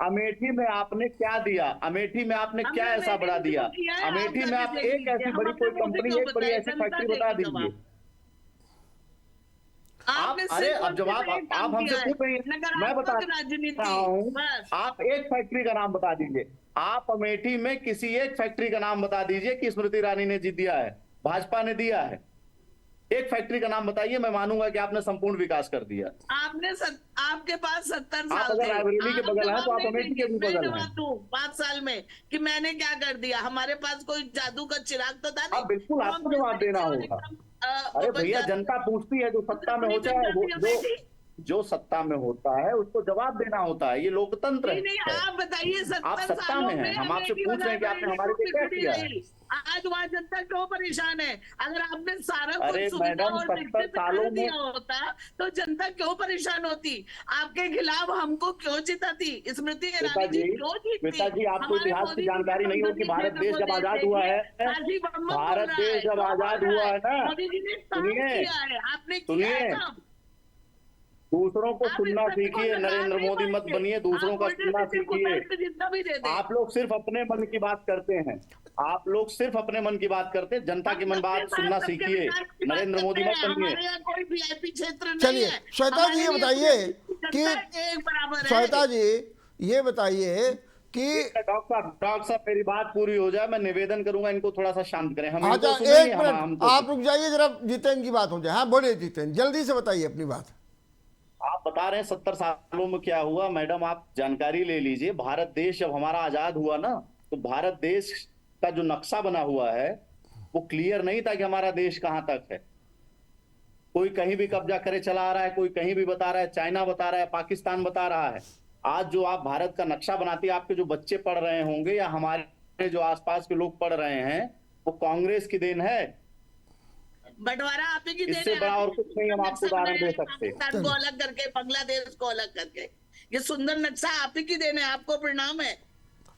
अमेठी में आपने क्या दिया? अमेठी में आपने क्या हमने ऐसा बढ़ा अमेठी दिया? को किया है, आप अमेठी में जाके आप देख एक लीजिए। ऐसी हम बड़ी अपने कोई मुंह से कंपनी, क्यों एक बड़ी बताएं? ऐसी जनता फैक्ट्री बता देगी दीजिए। जवाब। आपने अरे सिर्फ अब और जवाब सिर्फ एक आप काम हमसे किया है, पूछ रही हैं, मैं बता नकारात्मक राजनीति। रहा हूँ। बस आप एक फैक्ट्री का नाम बता दीजिए। आप अमेठी में किसी एक फैक्ट्री का नाम बता दीजिए कि स्मृति ईरानी ने जीत दिया है, भाजपा ने दिया है। एक फैक्ट्री का नाम बताइए, मैं मानूंगा कि आपने संपूर्ण विकास कर दिया। आपके पास 70 आप साल अगर थे। रायबरेली के आप बगल हैं तो जवाब आप नहीं अमेठी के देंगे। भी मैं बगल हैं। जवाब दूं 5 साल में कि मैंने क्या कर दिया? हमारे पास कोई जादू का चिराग तो था नहीं। आप बिल्कुल, हम आपको जिस जवाब तरीके देना और होगा। एकदम, अरे बच भैया, जाते जनता थे। पूछती है, जो सत्ता में होता है वो जो सत्ता में होता है उसको जवाब देना होता है। ये लोकतंत्र नहीं नहीं, है। आप बताइए आप 70 सत्ता सालों में हैं, में हम आपसे अमेठी पूछ रहे हैं कि आपने हमारे लिए क्या बिगड़ी किया है। रही। आज वहां जनता क्यों परेशान है? अगर आपने सारा अरे कुछ सुविधा मैडम, और 70 विकसित सालों कर में दिया होता तो जनता क्यों परेशान होती? आपके खिलाफ हमको क्यों जिताती? स्मृति ईरानी जी क्यों जीतती? आपको हमारे इतिहास की मोदी जी के जानकारी नहीं होगी। संसदीय भारत क्षेत्र देश को जब आजाद हुआ देखिए, है, काशी बम बम बोल भारत रहा देश है। जब क्यों बोल आजाद रहा हुआ है ना, मोदी जी ने काम सुनिए किया है, आपने किया है सुनिए, काम। दूसरों को आप सुनना इस सत्य को सीखिए। नकार नरेंद्र नहीं मोदी मत पाएंगे। बनिए, दूसरों आप का उल्टे सुनना सीधे सीखिए। कुतर्क जितना भी दे दें। आप लोग सिर्फ अपने मन की बात करते हैं। आप लोग सिर्फ अपने मन की बात करते हैं। जनता की मन बात सुनना सीखिए। नरेंद्र मोदी मत बनिए। हमारे यहाँ कोई वीआईपी क्षेत्र नहीं चलिए है। श्वेता जी, ये हमारे लिए बताइए कि जनता एक बराबर है। श्वेता जी ये बताइए कि डॉक्टर साहब मेरी बात पूरी हो जाए, मैं निवेदन करूंगा इनको थोड़ा सा शांत करें। हम अच्छा, इनको सुनेंगे, एक हम मिनट हमको आप रुक जाइए जरा, जितेंद्र की बात हो जाए। हाँ बोलिए जितेंद्र, जल्दी से बताइए अपनी बात। आप बता रहे हैं 70 सालों में क्या हुआ। मैडम आप जानकारी ले लीजिए। भारत देश जब हमारा आजाद हुआ ना, तो भारत देश का जो नक्शा बना हुआ है वो क्लियर नहीं था कि हमारा देश कहां तक है। कोई कहीं भी कब्जा करे चला आ रहा है, कोई कहीं भी बता रहा है, चाइना बता रहा है, पाकिस्तान बता रहा है। आज जो आप भारत का नक्शा बनाती है, आपके जो बच्चे पढ़ रहे होंगे या हमारे जो आसपास के लोग पढ़ रहे हैं, वो कांग्रेस की देन है। बंटवारा आप ही की देन इससे है। बड़ा और कुछ नहीं हम आपको उदाहरण दे सकते। पाकिस्तान को अलग करके, बांग्लादेश को अलग करके, ये सुंदर नक्शा आप ही की देन है। आपको परिणाम है।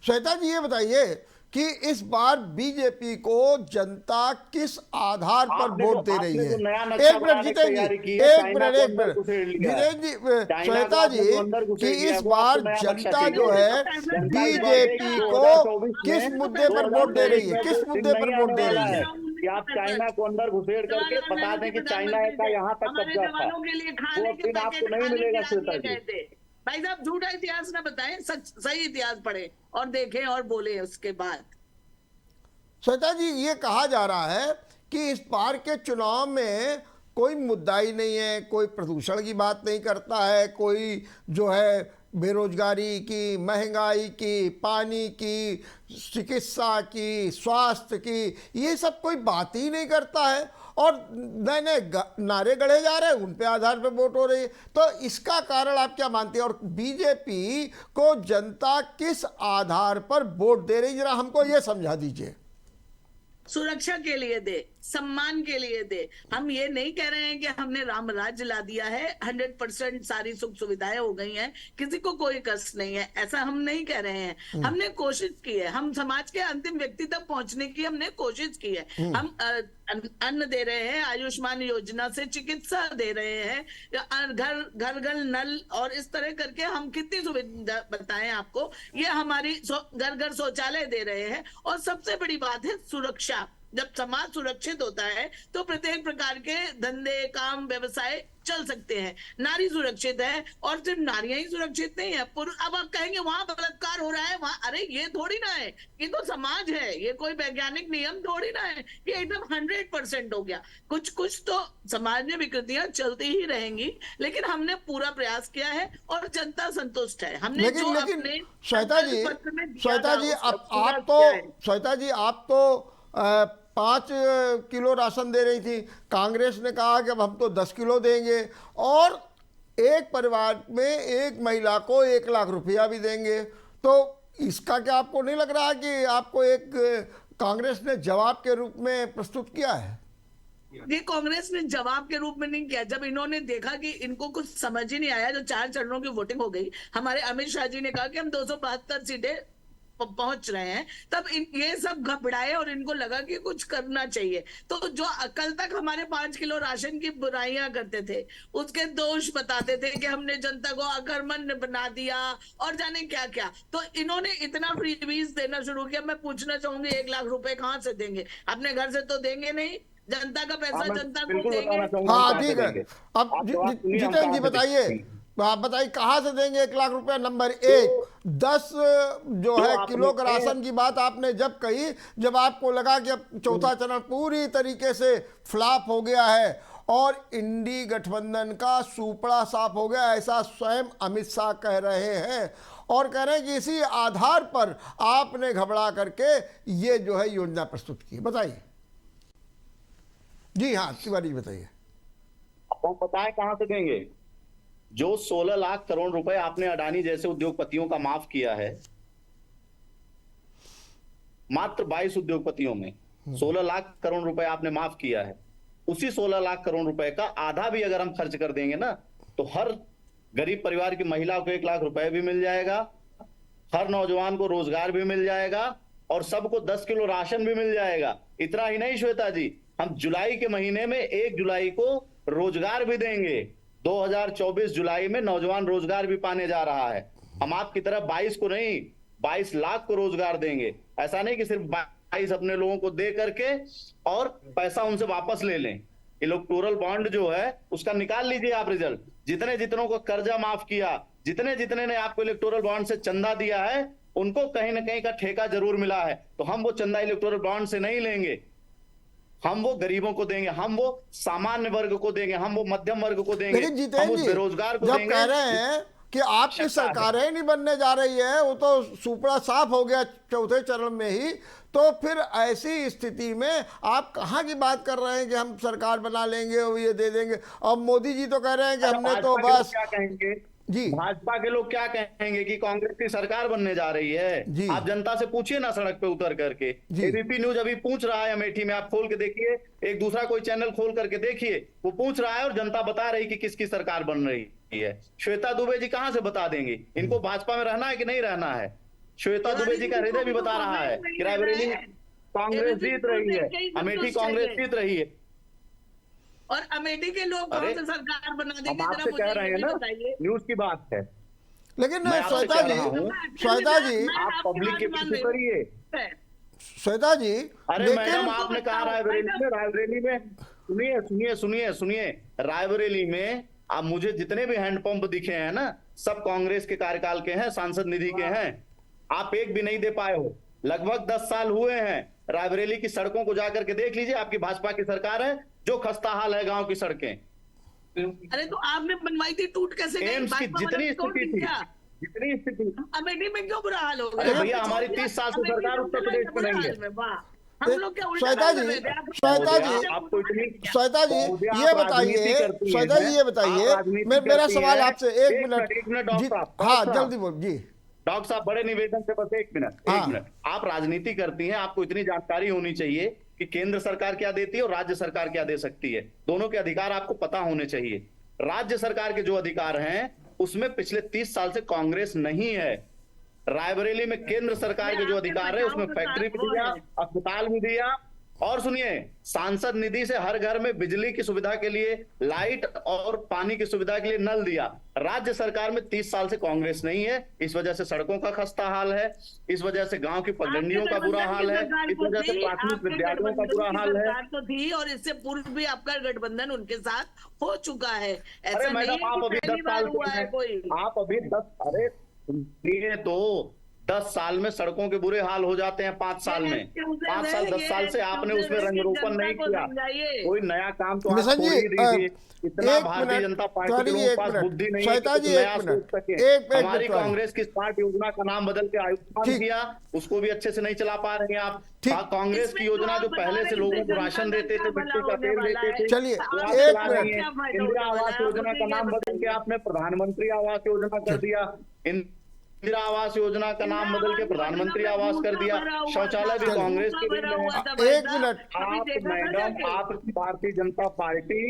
श्वेता जी ये बताइए कि इस बार बीजेपी को जनता किस आधार पर वोट दे रही है? एक मिनट जितेंद्र जी, एक मिनट जितेंद्र जी, श्वेता जी कि इस बार जनता जो है बीजेपी को किस मुद्दे पर वोट दे रही है? किस मुद्दे पर वोट दे रही है? कि आप चाइना को अंदर घुसेड़ करके बता दें कि चाइना का यहाँ तक हमारे कब्जा था, जवानों के लिए वो खाने के दिन आपको पैकेट नहीं खाली मिलेगा। गिरा श्वेता दिए जी, गए थे। भाई साहब झूठा इतिहास ना बताएं, सच सही इतिहास पढ़े और देखें और बोले उसके बाद। श्वेता जी ये कहा जा रहा है कि इस बार के चुनाव में कोई मुद्दा ही नहीं है, कोई प्रदूषण की बात नहीं करता है, कोई जो है बेरोजगारी की, महंगाई की, पानी की, चिकित्सा की, स्वास्थ्य की, ये सब कोई बात ही नहीं करता है और नए नए नारे गढ़े जा रहे हैं, उन पे आधार पे वोट हो रही है। तो इसका कारण आप क्या मानते हैं? और बीजेपी को जनता किस आधार पर वोट दे रही, जरा हमको ये समझा दीजिए। सुरक्षा के लिए दे, सम्मान के लिए दे। हम ये नहीं कह रहे हैं कि हमने राम राज्य ला दिया है, 100% सारी सुख सुविधाएं हो गई हैं, किसी को कोई कष्ट नहीं है, ऐसा हम नहीं कह रहे हैं। हमने कोशिश की है, हम समाज के अंतिम व्यक्ति तक पहुंचने की हमने कोशिश की है। हम अन्न दे रहे हैं, आयुष्मान योजना से चिकित्सा दे रहे हैं, घर घर घर नल, और इस तरह करके हम कितनी सुविधा बताएं आपको। ये हमारी घर घर शौचालय दे रहे हैं। और सबसे बड़ी बात है सुरक्षा। जब समाज सुरक्षित होता है तो प्रत्येक प्रकार के धंधे, काम, व्यवसाय चल सकते हैं। नारी सुरक्षित है, और सिर्फ नारियां ही सुरक्षित नहीं है, पुरुष। अब आप कहेंगे वहां बलात्कार हो रहा है, वहां, अरे ये थोड़ी ना है, ये तो समाज है, ये कोई वैज्ञानिक नियम थोड़ी ना है, ये एकदम 100% हो गया। कुछ कुछ तो समाज में विकृतियां चलती ही रहेंगी, लेकिन हमने पूरा प्रयास किया है और जनता संतुष्ट है। हमने लेकिन जो अपने श्वेता जी, श्वेता जी श्वेता जी आप तो 5 किलो राशन दे रही थी, कांग्रेस ने कहा कि अब हम तो 10 किलो देंगे, और एक परिवार में एक महिला को 1 लाख रुपया भी देंगे। तो इसका क्या आपको नहीं लग रहा कि आपको एक कांग्रेस ने जवाब के रूप में प्रस्तुत किया है? ये कांग्रेस ने जवाब के रूप में नहीं किया। जब इन्होंने देखा कि इनको कुछ समझ ही नहीं आया, जो 4 चरणों की वोटिंग हो गई, हमारे अमित शाह जी ने कहा कि हम 272 सीटें पहुंच रहे हैं, तब ये सब घबराए और इनको लगा कि कुछ करना चाहिए। तो जो कल तक हमारे 5 किलो राशन की बुराइयां करते थे, उसके दोष बताते थे कि हमने जनता को अकर्मण्य बना दिया और जाने क्या क्या, तो इन्होंने इतना फ्रीबीज देना शुरू किया। मैं पूछना चाहूंगी 1 लाख रुपए कहां से देंगे? अपने घर से तो देंगे नहीं, जनता का पैसा जनता को देंगे। हाँ ठीक है, अब जितेंद्र जी बताइए, आप बताइए कहाँ से देंगे 1 लाख रुपए? नंबर 1, 10 जो है किलो का राशन की बात आपने जब कही, जब आपको लगा कि अब चौथा चरण पूरी तरीके से फ्लॉप हो गया है और इंडी गठबंधन का सुपड़ा साफ हो गया, ऐसा स्वयं अमित शाह कह रहे हैं और कह रहे हैं कि इसी आधार पर आपने घबरा करके ये जो है योजना प्रस्तुत की। बताइए। जी हाँ तिवारी जी बताइए। आपको पता है कहां से देंगे? जो 16 लाख करोड़ रुपए आपने अडानी जैसे उद्योगपतियों का माफ किया है, मात्र 22 उद्योगपतियों में 16 लाख करोड़ रुपए आपने माफ किया है। उसी 16 लाख करोड़ रुपए का आधा भी अगर हम खर्च कर देंगे ना, तो हर गरीब परिवार की महिला को 1 लाख रुपए भी मिल जाएगा, हर नौजवान को रोजगार भी मिल जाएगा और सबको 10 किलो राशन भी मिल जाएगा। इतना ही नहीं श्वेता जी, हम जुलाई के महीने में 1 जुलाई को रोजगार भी देंगे। 2024 जुलाई में नौजवान रोजगार भी पाने जा रहा है। हम आपकी तरफ 22 को नहीं, 22 लाख को रोजगार देंगे। ऐसा नहीं कि सिर्फ 22 अपने लोगों को दे करके और पैसा उनसे वापस ले लें। इलेक्टोरल बॉन्ड जो है उसका निकाल लीजिए आप रिजल्ट। जितने जितनों को कर्जा माफ किया, जितने जितने ने आपको इलेक्टोरल बॉन्ड से चंदा दिया है, उनको कहीं ना कहीं का ठेका जरूर मिला है। तो हम वो चंदा इलेक्टोरल बॉन्ड से नहीं लेंगे, हम वो गरीबों को देंगे, हम वो सामान्य वर्ग को देंगे, हम वो मध्यम वर्ग को देंगे, लेकिन जितेंद्र जी बेरोजगार को जब देंगे। कह रहे हैं कि आपकी सरकारें नहीं बनने जा रही है, वो तो सुपड़ा साफ हो गया चौथे चरण में ही, तो फिर ऐसी स्थिति में आप कहाँ की बात कर रहे हैं कि हम सरकार बना लेंगे और ये दे देंगे? और मोदी जी तो कह रहे हैं कि हमने तो बस क्या कहेंगे जी, भाजपा के लोग क्या कहेंगे कि कांग्रेस की सरकार बनने जा रही है। आप जनता से पूछिए ना सड़क पे उतर करके। एबीपी न्यूज अभी पूछ रहा है अमेठी में, आप खोल के देखिए, एक दूसरा कोई चैनल खोल करके देखिए, वो पूछ रहा है और जनता बता रही कि किसकी सरकार बन रही है। श्वेता दुबे जी कहां से बता देंगी इनको भाजपा में रहना है कि नहीं रहना है? श्वेता दुबे जी का हृदय भी बता रहा है कि रायबरेली कांग्रेस जीत रही है, अमेठी कांग्रेस जीत रही है और अमेठी के लोग कौन से सरकार बना देंगे? आपसे कह रहे हैं ना, न्यूज की बात है। लेकिन श्वेता जी आप पब्लिक के पीछे करिए। श्वेता जी अरे मैडम आपने कहा रायबरेली में सुनिए रायबरेली में आप मुझे जितने भी हैंडपंप दिखे हैं ना, सब कांग्रेस के कार्यकाल के हैं, सांसद निधि के हैं। आप एक भी नहीं दे पाए हो। लगभग 10 साल हुए हैं। रायबरेली की सड़कों को जाकर के देख लीजिए, आपकी भाजपा की सरकार है, जो खस्ता हाल है गांव की सड़कें। अरे तो आपने बनवाई थी, टूट कैसे गई? एम्स की जितनी स्थिति अमेठी में क्यों बुरा हाल हो गया? अरे भैया हमारी 30 साल से सरकार उत्तर प्रदेश में नहीं है। हम लोग क्या श्वेता जी ये बताइए, मेरा सवाल आपसे, 1 मिनट हाँ जल्दी बोल जी। डॉक्टर साहब बड़े निवेदन से बस 1 मिनट। आप राजनीति करती हैं, आपको इतनी जानकारी होनी चाहिए कि केंद्र सरकार क्या देती है और राज्य सरकार क्या दे सकती है। दोनों के अधिकार आपको पता होने चाहिए। राज्य सरकार के जो अधिकार हैं उसमें पिछले 30 साल से कांग्रेस नहीं है। रायबरेली में केंद्र सरकार के जो अधिकार है उसमें फैक्ट्री भी दिया, अस्पताल भी दिया, और सुनिए सांसद निधि से हर घर में बिजली की सुविधा के लिए लाइट और पानी की सुविधा के लिए नल दिया। राज्य सरकार में 30 साल से कांग्रेस नहीं है। इस वजह से सड़कों का खस्ता हाल है, इस वजह से गांव की पगडंडियों का बुरा हाल है, इस वजह से प्राथमिक विद्यालयों का बुरा हाल है। तो थी और इससे पूर्व भी आपका गठबंधन उनके साथ हो चुका है। अरे मैडम आप अभी 10 साल आप अभी 10 साल में सड़कों के बुरे हाल हो जाते हैं। 5 साल में 5 साल 10 साल से आपने उसमें रंगरोपण नहीं किया, कोई नया काम तो आप छोड़ ही दीजिए। इतना भारतीय जनता पार्टी के लोगों के पास बुद्धि नहीं है कि नया सोच सके। हमारी कांग्रेस की स्मार्ट योजना का नाम बदल के आयुष्मान किया, उसको भी अच्छे से नहीं चला पा रहे हैं आप। कांग्रेस की योजना जो पहले से लोगों को राशन देते थे, मिट्टी का तेल देते थे, चलिए इंदिरा आवास योजना का नाम बदल के आपने प्रधानमंत्री आवास योजना कर दिया। इंदिरा आवास योजना का नाम बदल के प्रधानमंत्री आवास कर दिया, शौचालय भी कांग्रेस के दिन में। एक मिनट, आप मैडम, आपकी भारतीय जनता पार्टी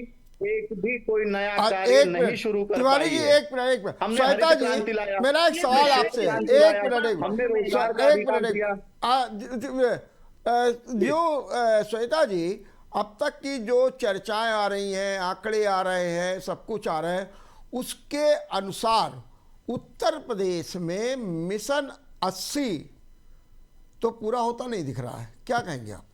एक भी कोई नया आज कार्य एक नहीं मिनट, शुरू कर तिवारी पाई जी है। एक मिनट हमने श्वेता हरित जी, क्रांति लाया, मेरा एक सवाल आपसे, एक मिनट हमने रोजगार का अधिकार दिया। श्वेता जी, अब तक की जो चर्चाएं आ रही हैं, आंकड़े आ रहे हैं, सब कुछ आ रहे हैं, उसके अनुसार उत्तर प्रदेश में मिशन 80 तो पूरा होता नहीं दिख रहा है, क्या कहेंगे आप?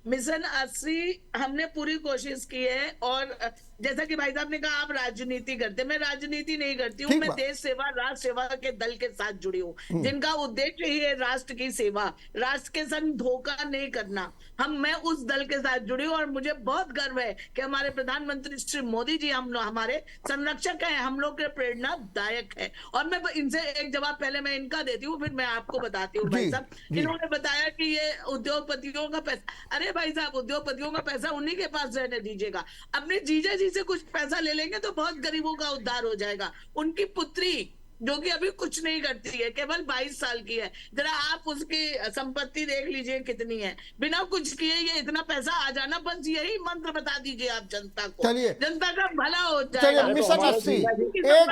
मिशन 80 हमने पूरी कोशिश की है, और जैसा कि भाई साहब ने कहा आप राजनीति करते, मैं राजनीति नहीं करती हूँ, ठीक मैं बात। देश सेवा, राष्ट्र सेवा के दल के साथ जुड़ी हूँ, जिनका उद्देश्य ही है राष्ट्र की सेवा, राष्ट्र के संग धोखा नहीं करना। मैं उस दल के साथ जुड़ी हूँ, और मुझे बहुत गर्व है कि हमारे प्रधानमंत्री श्री मोदी जी हमारे संरक्षक हैं, हम लोग के प्रेरणादायक है। और मैं इनसे एक जवाब पहले मैं इनका देती हूँ, फिर मैं आपको बताती हूँ। भाई साहब, इन्होंने बताया कि ये उद्योगपतियों का पैसा, अरे भाई साहब, उद्योगपतियों का पैसा उन्हीं के पास रहने दीजिएगा, अपने जीजा जी से कुछ पैसा ले लेंगे तो बहुत गरीबों का उद्धार हो जाएगा। उनकी पुत्री जो कि अभी कुछ नहीं करती है, केवल 22 साल की है, जरा आप उसकी संपत्ति देख लीजिए कितनी है, बिना कुछ किए ये इतना पैसा आ जाना, बस यही मंत्र बता दीजिए आप जनता को, चलिए, जनता का भला हो चलिए जाएगा। मिशन 80, एक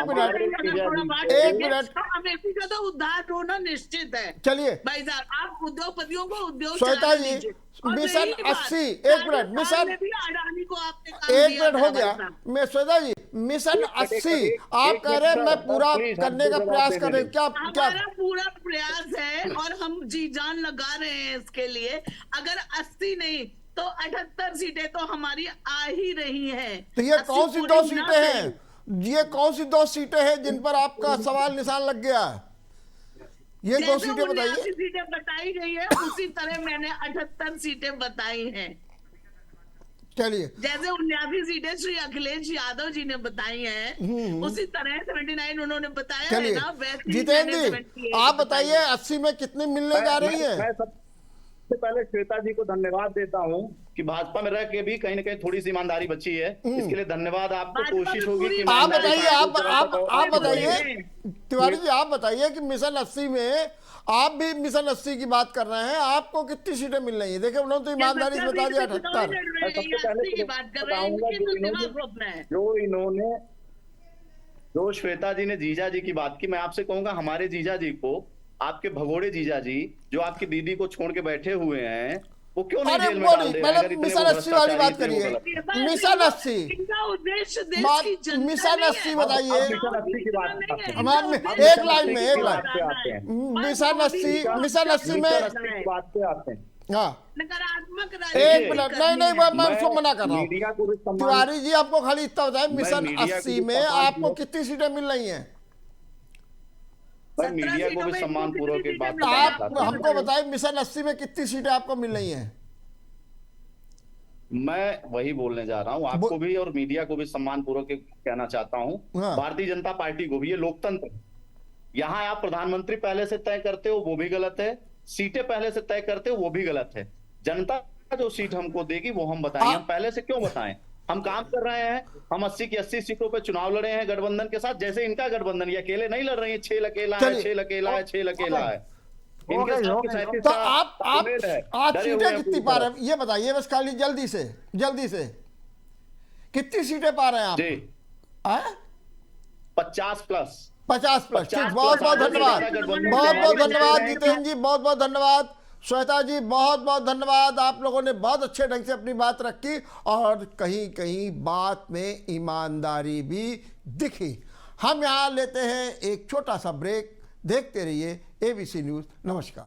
मिनट, अमेठी का तो उद्धार होना निश्चित है। चलिए भाई साहब, आप उद्योगपतियों को उद्योग श्वेता चलाने जी, दीजिए। और मिशन रही बात, 80, एक मिनट, राजस्थान मिशन में भी अडानी को आपने काम एक दिया मिनट था हो गया। भाई साहब। मैं श्वेता जी, मिशन 80 आप कह रहे हैं मैं पूरा करने का प्रयास कर रहे हैं, क्या क्या? हमारा पूरा प्रयास है, और हम जी जान लगा रहे हैं इसके लिए। अगर 80 नहीं तो 78 सीटें तो हमारी आ ही रही हैं। तो ये 80 कौन सी पूरी 2 ना सीटें हैं? सही। ये कौन सी 2 सीटें हैं जिन पर आपका सवाल निशान लग गया है? ये 2 जैसे सीटें बताइए। 79 सीटें बताई गई है, उसी तरह मैंने 78 सीटें बताई हैं। चलिए, जैसे 79 सीटें श्री अखिलेश यादव जी ने बताई हैं, उसी तरह 79 उन्होंने बताया है चलिए ना, वैसे ही जितेंद्र मैंने जी, 78 आप बताइए 80 में कितनी मिलने जा रही है? मैं सबसे पहले श्वेता जी को धन्यवाद देता हूँ कि भाजपा में रह के भी कहीं ना कहीं थोड़ी सी ईमानदारी बची है, इसके लिए धन्यवाद आपको। भाजपा में कोशिश होगी पूरी कि आप ईमानदारी बताइए, से आप बताइए बोलिए। तिवारी जी, आप बताइए कि मिशन 80 में आप भी मिशन 80 की बात कर रहे हैं, आपको कितनी सीटें मिल रही है? देखिए उन्होंने तो ईमानदारी से बता दिया 78। मैं सबसे पहले की बात कर रहे हैं, बताऊंगा इनकी तो दिमाग रोकना है। जो श्वेता जी ने जीजा जी की बात की, मैं आपसे कहूंगा हमारे जीजा जी को, आपके भगोड़े जीजा जी जो आपकी दीदी को छोड़ के बैठे हुए हैं, वो क्यों नहीं अरे जेल में वो डाल नहीं, दे रहे हैं? पहले अगर इतने मिशन वो 80 वाली बात भ्रष्टाचारी, इतने वो करिए। गलत। मिशन 80 इनका उद्देश्य देश बात- की जनता मिशन नहीं 80 है। बताइए। अब मिशन 80 की बात नहीं है, करते हैं। इनका हम उद्देश्य एक लाइन में, एक लाइन। पे आते हैं। मिशन 80 मिशन 80 में, की बात पे आते हैं। हाँ नकारात्मक एक राजनीति मिनट, करनी नहीं नहीं, है। मैं उसको मना कर रहा हूँ। मीडिया को भी सम्मान, तिवारी जी आपको खाली इतना बताएं, मिशन मीडिया को 80 भी में सम्मान आपको दूं। कितनी सीटें मिल रही हैं? मैं मीडिया को भी सम्मान पूर्वक एक बात तो बताना आप चाहता हूं। हमको बताएं मिशन 80 में कितनी सीटें आपको मिल रही हैं? मैं वही बोलने जा रहा हूं, आपको भी और मीडिया को भी सम्मान पूर्वक कहना चाहता हूं, हाँ। भारतीय जनता पार्टी को भी, ये लोकतंत्र, यहाँ आप प्रधानमंत्री पहले से तय करते हो वो भी गलत है, सीटें पहले से तय करते हो वो भी गलत है। जनता जो सीट हमको देगी वो हम बताएंगे, हम पहले से क्यों बताएं? हम काम कर रहे हैं, हम 80 की 80 सीटों पे चुनाव लड़े हैं गठबंधन के साथ, जैसे इनका गठबंधन, ये अकेले नहीं लड़ रही है, 6 अकेला है, चलिए। 6 अकेला है, 6 अकेला है, इनके साथ के 37 तो आप उम्मीद है, आज डरे हुए सीटें हैं कितनी पूरी पा तरह। रहे हैं ये बताइए बस, खाली जल्दी से कितनी सीटें पा रहे हैं आप? जी, हैं? 50 प्लस। 50 प्लस। ठीक, 50 बहुत बहुत प्लस धन्यवाद, गठबंधन बहुत बहुत के धन्यवाद हैं। जितेंद्र जी, बहुत बहुत धन्यवाद श्वेता जी, बहुत बहुत धन्यवाद। आप लोगों ने बहुत अच्छे ढंग से अपनी बात रखी और कहीं कहीं बात में ईमानदारी भी दिखी। हम यहाँ लेते हैं एक छोटा सा ब्रेक, देखते रहिए ABC न्यूज़। नमस्कार।